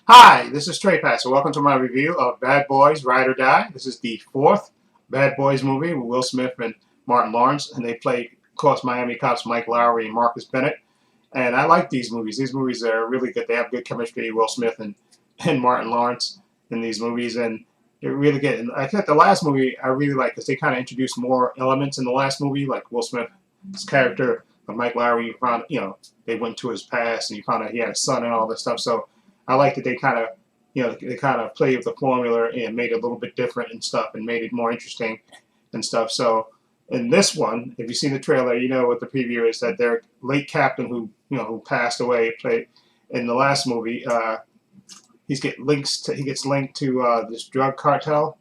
Hi, this is Trey Passer. Welcome to my review of Bad Boys Ride or Die. This is the fourth Bad Boys movie with Will Smith and Martin Lawrence, and they play, of course, Miami cops Mike Lowrey and Marcus Bennett. And I like these movies. These movies are really good. They have good chemistry, Will Smith and Martin Lawrence in these movies, and they're really good. And I think the last movie I really like because they kind of introduced more elements in the last movie, like Will Smith's character of Mike Lowrey. You found, they went to his past, and you found out he had a son and all this stuff. So I like that they kind of, they kind of played with the formula and made it a little bit different and stuff, and made it more interesting and stuff. So in this one, if you've seen the trailer, you know what the preview is, that their late captain who passed away played in the last movie. He gets linked to this drug cartel.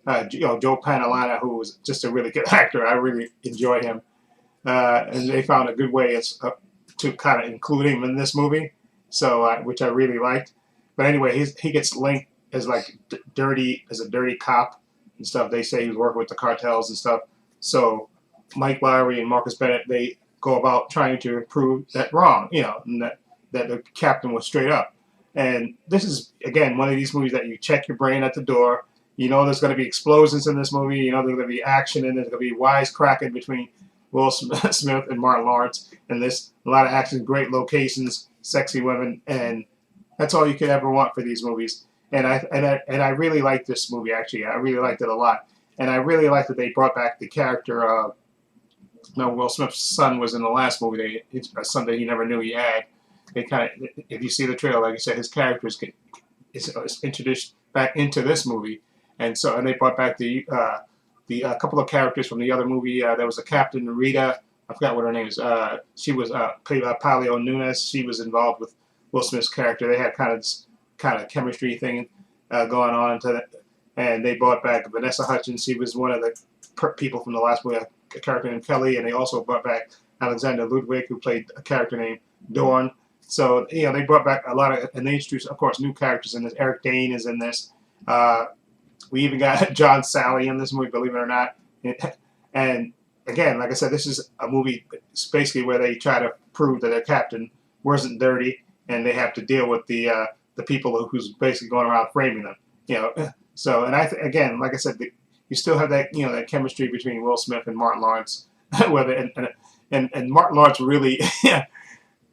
Joe Pantalana, who was just a really good actor. I really enjoy him, and they found a good way to kind of include him in this movie, so which I really liked. But anyway, he gets linked as like dirty as a dirty cop and stuff. They say he's working with the cartels and stuff. So Mike Lowrey and Marcus Bennett, they go about trying to prove that wrong, and that the captain was straight up. And this is again one of these movies that you check your brain at the door. You know there's going to be explosions in this movie. You know there's going to be action, and there's going to be wisecracking between Will Smith and Martin Lawrence. And this a lot of action, great locations, sexy women, and that's all you could ever want for these movies. And I really liked this movie. Actually, I really liked it a lot. And I really liked that they brought back the character of Will Smith's son was in the last movie. It's a son that he never knew he had. They kind of, if you see the trailer, like I said, his character is introduced back into this movie, and they brought back the couple of characters from the other movie. There was a Captain Rita. I forgot what her name is. She was played by Palio Nunes. She was involved with Will Smith's character. They had kind of chemistry thing going on and they brought back Vanessa Hudgens. She was one of the people from the last movie, a character named Kelly, and they also brought back Alexander Ludwig, who played a character named Dorn. So they brought back a lot of, and they introduced, of course, new characters in this. Eric Dane is in this. Uh, we even got John Sally in this movie, believe it or not. And again, like I said, this is a movie basically where they try to prove that their captain wasn't dirty, and they have to deal with the people who's basically going around framing them. So and again, like I said, you still have that that chemistry between Will Smith and Martin Lawrence, whether and Martin Lawrence really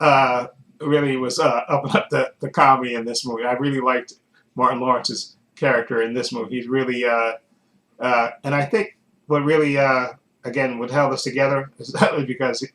uh, really was upping up the comedy in this movie. I really liked Martin Lawrence's character in this movie. He's really and I think what really again what held us together is because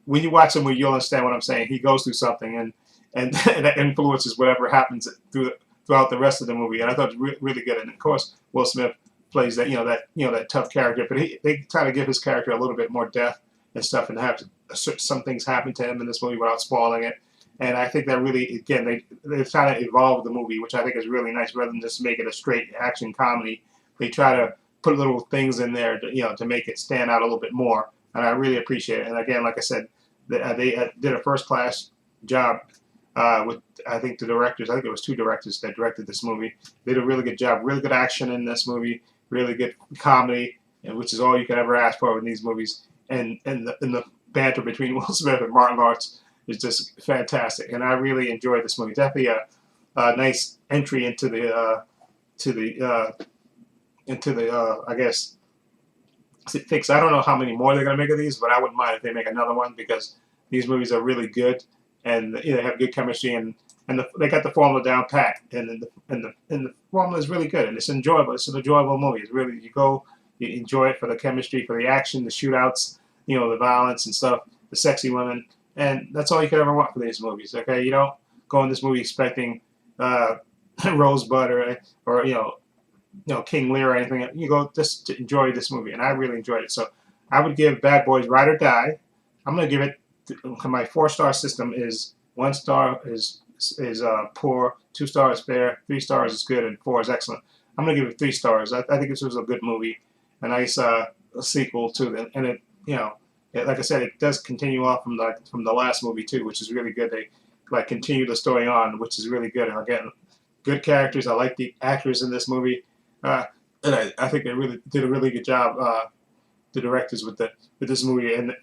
when you watch the movie, you'll understand what I'm saying. He goes through something, and that influences whatever happens throughout the rest of the movie. And I thought it was really good. And of course, Will Smith plays that tough character, but they try to give his character a little bit more depth and stuff, and have some things happen to him in this movie without spoiling it. And I think that really, again, they try to evolve the movie, which I think is really nice. Rather than just make it a straight action comedy, they try to put little things in there to make it stand out a little bit more. And I really appreciate it. And again, like I said, they did a first class job with I think the directors. I think it was two directors that directed this movie. They did a really good job. Really good action in this movie. Really good comedy, which is all you can ever ask for in these movies. And the banter between Will Smith and Martin Lawrence is just fantastic. And I really enjoyed this movie. Definitely a nice entry into the I guess fix. I don't know how many more they're going to make of these, but I wouldn't mind if they make another one because these movies are really good and they have good chemistry and they got the formula down pat and the formula is really good and it's enjoyable. It's an enjoyable movie. It's really you enjoy it for the chemistry, for the action, the shootouts, the violence and stuff, the sexy women, and that's all you could ever want for these movies. Okay, you don't go in this movie expecting Rosebud or King Lear or anything. You go just to enjoy this movie, and I really enjoyed it. So I would give Bad Boys Ride or Die. I'm gonna give it. My 4-star system is 1 star is poor, 2 stars fair, 3 stars is good, and 4 is excellent. I'm gonna give it 3 stars. I think this was a good movie, a nice sequel to it, and like I said, it does continue on from the last movie too, which is really good. They continue the story on, which is really good. And again, good characters. I like the actors in this movie. And I think they really did a really good job, the directors with this movie, and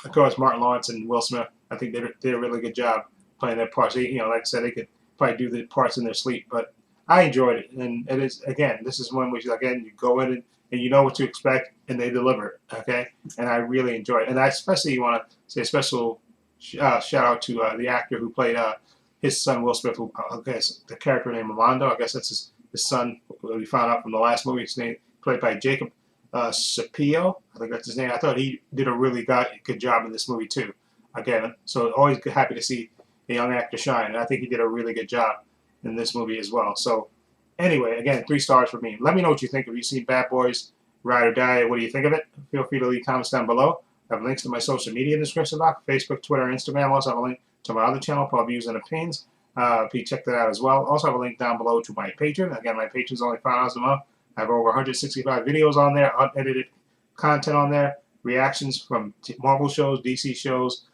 of course Martin Lawrence and Will Smith. I think they did a really good job playing their parts. Like I said, probably do the parts in their sleep. But I enjoyed it, and it is, again, this is one which, again, you go in and you know what to expect, and they deliver. Okay, and I really enjoy it, and I especially want to say a special shout out to the actor who played his son Will Smith, who I guess the character named Armando. I guess that's his son. We found out from the last movie. His name played by Jacob Sapio. I think that's his name. I thought he did a really good job in this movie too. Again, so always happy to see a young actor shine, and I think he did a really good job in this movie as well. So anyway, again, 3 stars for me. Let me know what you think. If you've seen Bad Boys, Ride or Die, what do you think of it? Feel free to leave comments down below. I have links to my social media in the description box, Facebook, Twitter, Instagram. Also have a link to my other channel, Paul Views and Opinions. Please check that out as well. Also have a link down below to my Patreon. Again, my Patreon's only $5 a month. I have over 165 videos on there, unedited content on there, reactions from Marvel shows, DC shows,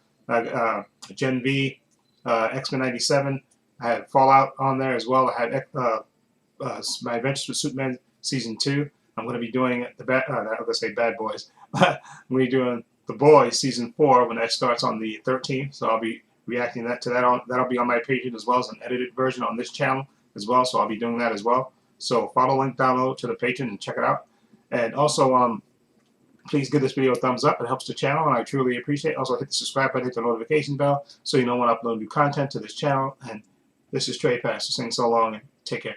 Gen V, X-Men 97. I had Fallout on there as well. I had my Adventures with Superman Season 2. I'm going to be doing I'm going to say Bad Boys. I'm going to be doing The Boys Season 4 when that starts on the 13th. So I'll be reacting to that. That'll be on my Patreon as well as an edited version on this channel as well. So I'll be doing that as well. So follow the link down below to the Patreon and check it out. And also, please give this video a thumbs up. It helps the channel, and I truly appreciate it. Also, hit the subscribe button, hit the notification bell, so you know when I upload new content to this channel. And this is Trey Pastor saying so long, and take care.